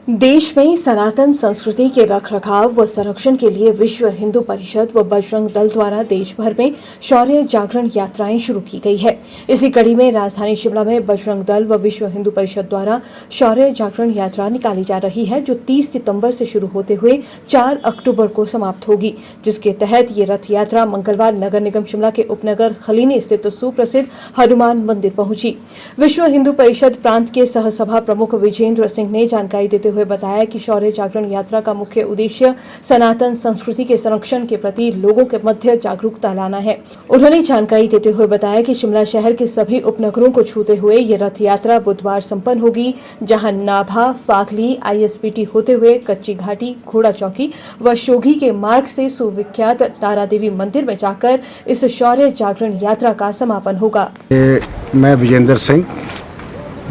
देश में सनातन संस्कृति के रखरखाव व संरक्षण के लिए विश्व हिंदू परिषद व बजरंग दल द्वारा देश भर में शौर्य जागरण यात्राएं शुरू की गई है। इसी कड़ी में राजधानी शिमला में बजरंग दल व विश्व हिंदू परिषद द्वारा शौर्य जागरण यात्रा निकाली जा रही है, जो 30 सितंबर से शुरू होते हुए 4 अक्टूबर को समाप्त होगी, जिसके तहत ये रथ यात्रा मंगलवार नगर निगम शिमला के उपनगर खलीनी स्थित सुप्रसिद्ध हनुमान मंदिर पहुंची। विश्व हिंदू परिषद प्रांत के सहसभा प्रमुख विजेंद्र सिंह ने जानकारी देते हुए बताया कि शौर्य जागरण यात्रा का मुख्य उद्देश्य सनातन संस्कृति के संरक्षण के प्रति लोगों के मध्य जागरूकता लाना है। उन्होंने जानकारी देते हुए बताया कि शिमला शहर के सभी उपनगरों को छूते हुए ये रथ यात्रा बुधवार संपन्न होगी, जहां नाभा, फाखली, ISBT होते हुए कच्ची घाटी, घोड़ा चौकी व शोघी के मार्ग से सुविख्यात तारा देवी मंदिर में जाकर इस शौर्य जागरण यात्रा का समापन होगा। मैं विजेंद्र सिंह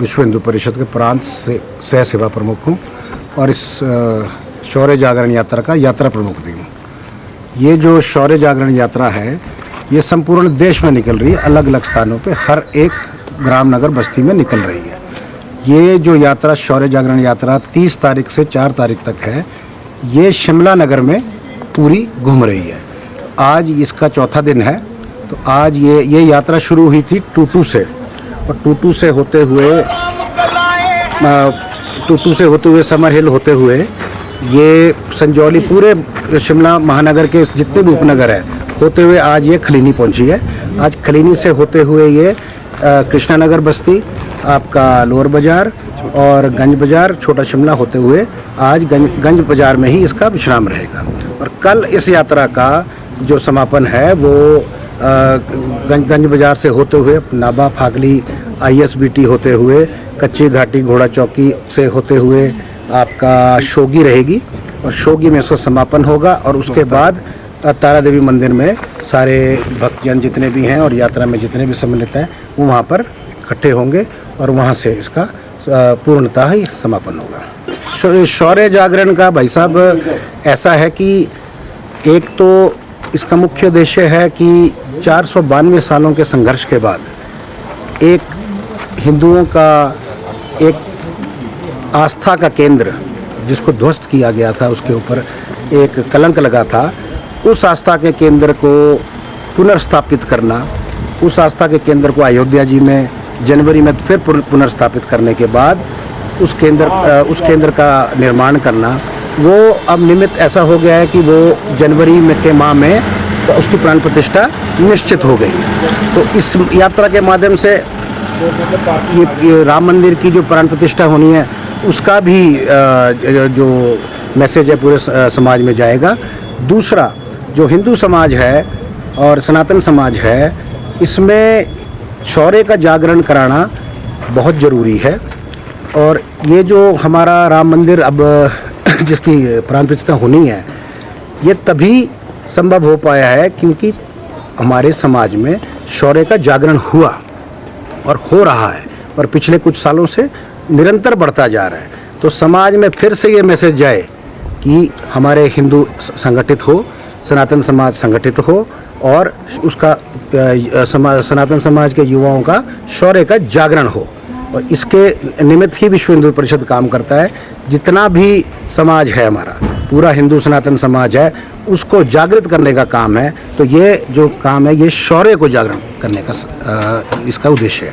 विश्व हिंदू परिषद के प्रांत से सह सेवा प्रमुख हूँ और इस शौर्य जागरण यात्रा का यात्रा प्रमुख भी हूँ। ये जो शौर्य जागरण यात्रा है, ये संपूर्ण देश में निकल रही है, अलग अलग स्थानों पे हर एक ग्राम नगर बस्ती में निकल रही है। ये जो यात्रा शौर्य जागरण यात्रा 30 तारीख से 4 तारीख तक है, ये शिमला नगर में पूरी घूम रही है। आज इसका चौथा दिन है, तो आज ये यात्रा शुरू हुई थी टूटू से, और टूटू से होते हुए समर हिल होते हुए ये संजौली, पूरे शिमला महानगर के जितने भी उपनगर हैं होते हुए आज ये खलीनी पहुंची है। आज खलीनी से होते हुए ये कृष्णा नगर बस्ती, आपका लोअर बाजार और गंज बाजार, छोटा शिमला होते हुए आज गंज बाजार में ही इसका विश्राम रहेगा। और कल इस यात्रा का जो समापन है वो गंज बाजार से होते हुए नाभा, फागली, ISBT होते हुए कच्ची घाटी, घोड़ा चौकी से होते हुए आपका शोगी रहेगी और शोगी में इसका समापन होगा। और उसके बाद तारा देवी मंदिर में सारे भक्तजन जितने भी हैं और यात्रा में जितने भी सम्मिलित हैं वो वहाँ पर इकट्ठे होंगे और वहाँ से इसका पूर्णतः ही समापन होगा। शौर्य जागरण का भाई साहब ऐसा है कि एक तो इसका मुख्य उद्देश्य है कि 492 सालों के संघर्ष के बाद एक हिंदुओं का एक आस्था का केंद्र जिसको ध्वस्त किया गया था, उसके ऊपर एक कलंक लगा था, उस आस्था के केंद्र को पुनर्स्थापित करना, उस आस्था के केंद्र को अयोध्या जी में जनवरी में फिर पुनर्स्थापित करने के बाद उस केंद्र का निर्माण करना, वो अब निमित्त ऐसा हो गया है कि वो जनवरी के माह में तो उसकी प्राण प्रतिष्ठा निश्चित हो गई। तो इस यात्रा के माध्यम से ये राम मंदिर की जो प्राण प्रतिष्ठा होनी है उसका भी जो मैसेज है पूरे समाज में जाएगा। दूसरा, जो हिंदू समाज है और सनातन समाज है, इसमें शौर्य का जागरण कराना बहुत ज़रूरी है। और ये जो हमारा राम मंदिर अब जिसकी प्राण प्रतिष्ठा होनी है, ये तभी संभव हो पाया है क्योंकि हमारे समाज में शौर्य का जागरण हुआ और हो रहा है और पिछले कुछ सालों से निरंतर बढ़ता जा रहा है। तो समाज में फिर से ये मैसेज जाए कि हमारे हिंदू संगठित हो, सनातन समाज संगठित हो और उसका सनातन समाज के युवाओं का शौर्य का जागरण हो। और इसके निमित्त ही विश्व हिंदू परिषद काम करता है। जितना भी समाज है हमारा, पूरा हिंदू सनातन समाज है, उसको जागृत करने का काम है। तो ये जो काम है, ये शौर्य को जागरण करने का इसका उद्देश्य है।